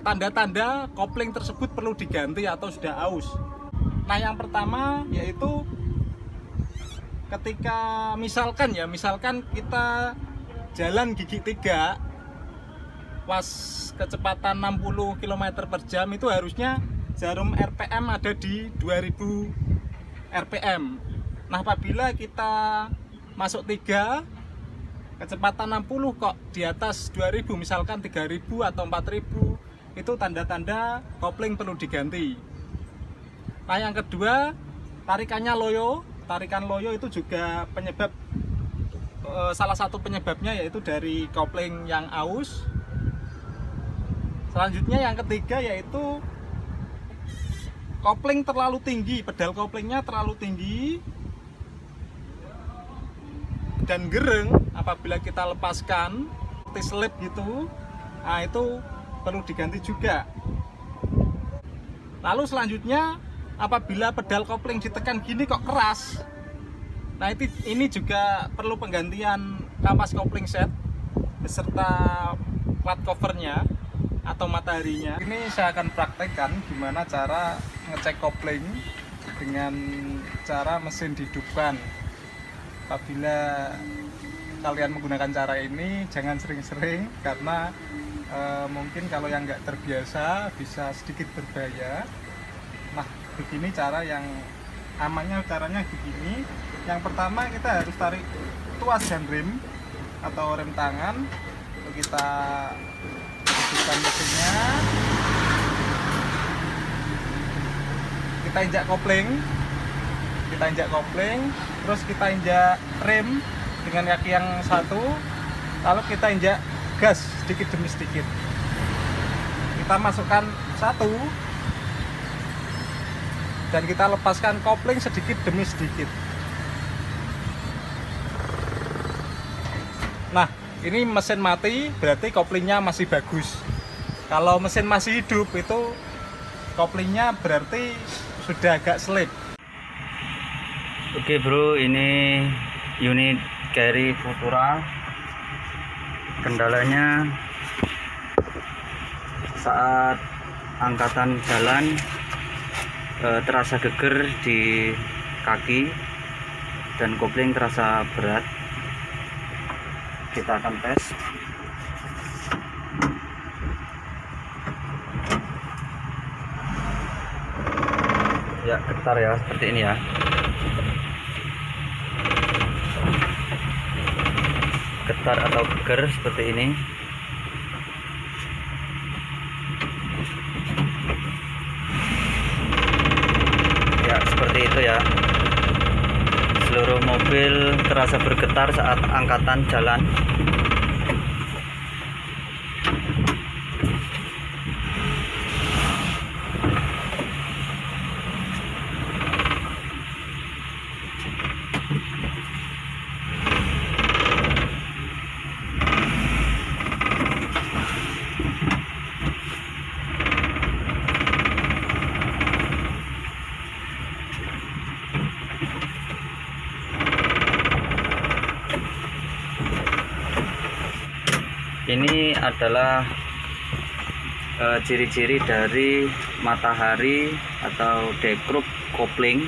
tanda-tanda kopling tersebut perlu diganti atau sudah aus. Nah, yang pertama yaitu ketika misalkan kita jalan gigi 3 pas kecepatan 60 km per jam, itu harusnya jarum RPM ada di 2000 RPM. Nah, apabila kita masuk 3 kecepatan 60 kok di atas 2000, misalkan 3000 atau 4000, itu tanda-tanda kopling perlu diganti. Nah, yang kedua, tarikannya loyo. Tarikan loyo itu juga penyebab, salah satu penyebabnya yaitu dari kopling yang aus. Selanjutnya yang ketiga yaitu kopling terlalu tinggi, pedal koplingnya terlalu tinggi dan gereng apabila kita lepaskan seperti selip gitu. Nah, itu perlu diganti juga. Lalu selanjutnya, apabila pedal kopling ditekan gini kok keras, nah ini juga perlu penggantian kampas kopling set beserta plat covernya atau mataharinya. Ini saya akan praktekkan gimana cara ngecek kopling dengan cara mesin dihidupkan. Apabila kalian menggunakan cara ini, jangan sering-sering karena mungkin kalau yang nggak terbiasa bisa sedikit berbahaya. Nah, begini cara yang amannya, caranya begini. Yang pertama, kita harus tarik tuas handrem atau rem tangan. Lalu kita hidupkan mesinnya, kita injak kopling, terus kita injak rem dengan kaki yang satu, lalu kita injak gas sedikit demi sedikit. Kita masukkan satu dan kita lepaskan kopling sedikit demi sedikit. Nah, ini mesin mati berarti koplingnya masih bagus. Kalau mesin masih hidup itu koplingnya berarti sudah agak selip. Oke bro, ini unit carry Futura. Kendalanya saat angkatan jalan terasa geger di kaki dan kopling terasa berat. Kita akan tes. Ya, getar ya, seperti ini ya. Getar atau geger seperti ini. Ya, seperti itu ya. Seluruh mobil terasa bergetar saat angkatan jalan. Ini adalah ciri-ciri dari matahari atau dekrup kopling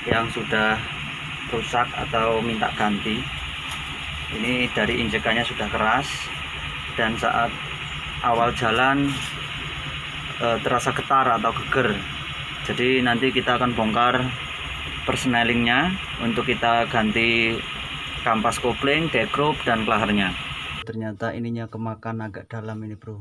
yang sudah rusak atau minta ganti. Ini dari injekannya sudah keras dan saat awal jalan terasa getar atau geger. Jadi nanti kita akan bongkar persnelingnya untuk kita ganti kampas kopling, dekrup dan klahernya. Ternyata ininya kemakan agak dalam ini bro.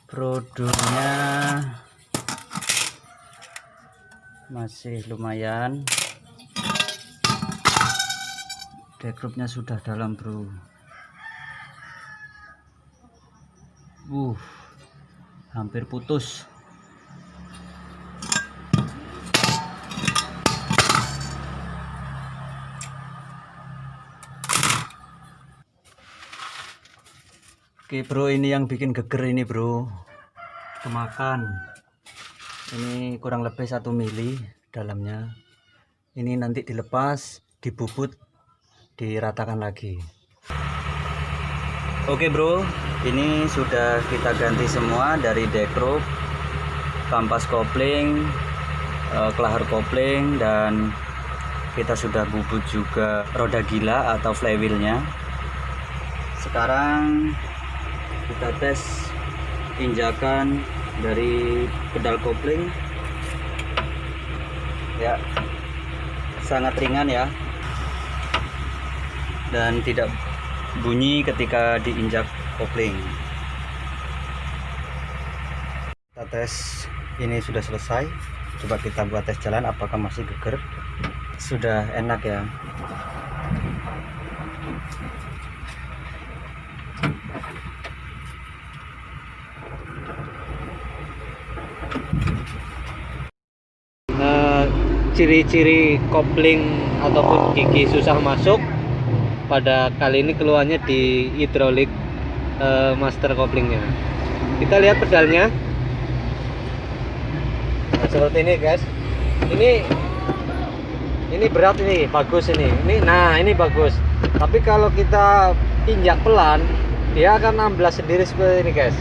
Produknya masih lumayan, dekrupnya sudah dalam bro. Hampir putus. Oke bro, ini yang bikin geger ini bro, kemakan. Ini kurang lebih 1 mili dalamnya. Ini nanti dilepas, dibubut, diratakan lagi. Oke bro, ini sudah kita ganti semua dari dekrup, kampas kopling, kelahar kopling, dan kita sudah bubut juga roda gila atau flywheelnya. Sekarang kita tes injakan dari pedal kopling. Ya, sangat ringan ya, dan tidak bunyi ketika diinjak kopling. Kita tes, ini sudah selesai. Coba kita buat tes jalan apakah masih geger. Sudah enak ya. Ciri-ciri kopling ataupun gigi susah masuk pada kali ini keluarnya di hidrolik master koplingnya. Kita lihat pedalnya. Nah, seperti ini guys. Ini berat, ini bagus ini. Nah ini bagus. Tapi kalau kita injak pelan, dia akan amblas sendiri seperti ini guys.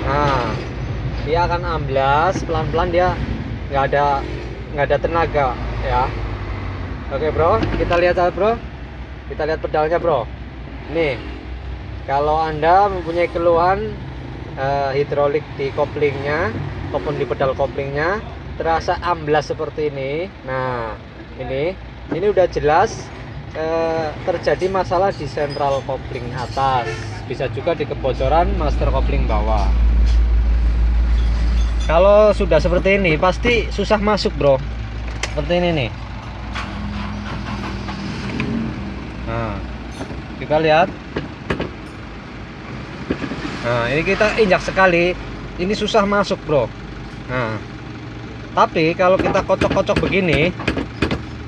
Nah, dia akan amblas pelan-pelan, dia nggak ada tenaga ya. Oke bro, kita lihat bro, kita lihat pedalnya bro. Nih, kalau anda mempunyai keluhan hidrolik di koplingnya maupun di pedal koplingnya terasa amblas seperti ini, nah ini udah jelas terjadi masalah di sentral kopling atas, bisa juga di kebocoran master kopling bawah. Kalau sudah seperti ini pasti susah masuk bro, seperti ini nih. Nah, kita lihat. Nah, ini kita injak sekali, ini susah masuk bro. Nah, tapi kalau kita kocok-kocok begini,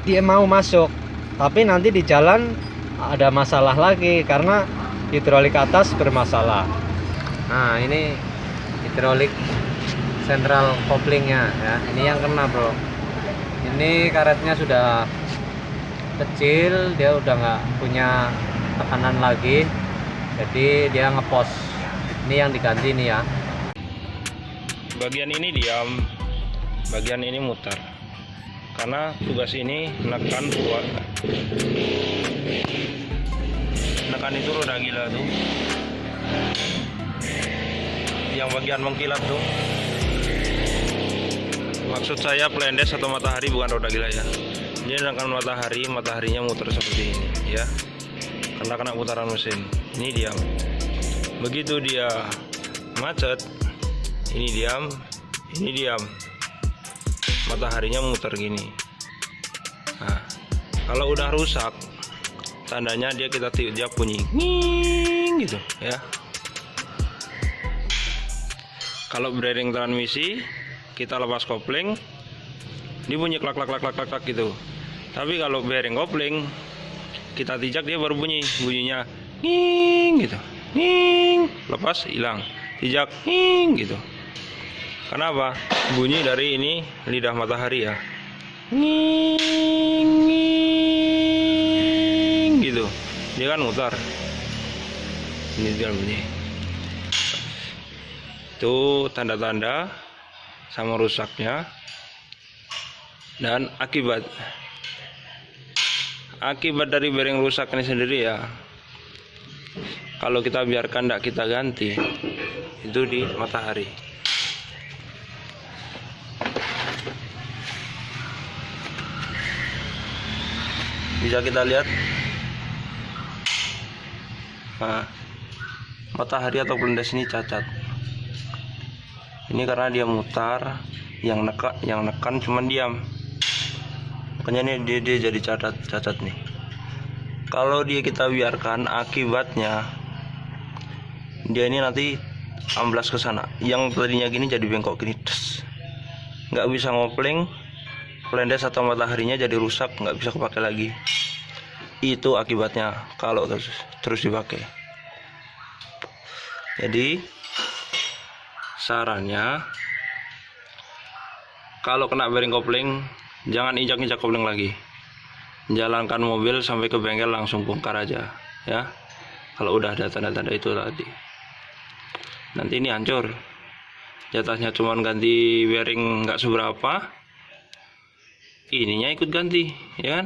dia mau masuk. Tapi nanti di jalan ada masalah lagi karena hidrolik atas bermasalah. Nah, ini hidrolik sentral koplingnya ya, ini yang kena bro. Ini karetnya sudah kecil, dia udah nggak punya tekanan lagi, jadi dia ngepos. Ini yang diganti nih ya. Bagian ini diam, bagian ini muter, karena tugas ini menekan buat menekan itu roda gila tuh, yang bagian mengkilat tuh. Maksud saya pelendes atau matahari, bukan roda gila ya. Dia menekan matahari, mataharinya muter seperti ini ya, karena kena putaran mesin. Ini diam. Begitu dia macet, ini diam, ini diam, mataharinya muter gini. Nah, kalau udah rusak, tandanya kita tiup bunyi nging gitu ya. Kalau bearing transmisi, kita lepas kopling, dia bunyi klak klak klak klak klak gitu. Tapi kalau bearing kopling, kita tijak, dia baru bunyinya nging gitu, nging, lepas hilang, tijak nging gitu. Kenapa? Bunyi dari ini lidah matahari ya, nging, nging gitu. Dia kan mutar. Ini dia bunyi. Itu tanda-tanda sama rusaknya. Dan akibat dari bearing rusak ini sendiri ya, kalau kita biarkan tidak kita ganti, itu di matahari. Bisa kita lihat, nah, matahari atau pelendes ini cacat. Ini karena dia mutar, yang nekan cuman diam. Makanya ini dia jadi cacat nih. Kalau kita biarkan, akibatnya dia ini nanti amblas ke sana. Yang tadinya gini jadi bengkok gini, nggak bisa ngopling, pelendes atau mataharinya jadi rusak, nggak bisa kepake lagi. Itu akibatnya kalau terus dipakai. Jadi sarannya kalau kena bearing kopling jangan injak-injak kopling lagi, jalankan mobil sampai ke bengkel langsung bongkar aja ya. Kalau udah ada tanda-tanda itu tadi, nanti ini hancur. Jatahnya cuma ganti bearing nggak seberapa, ininya ikut ganti ya kan.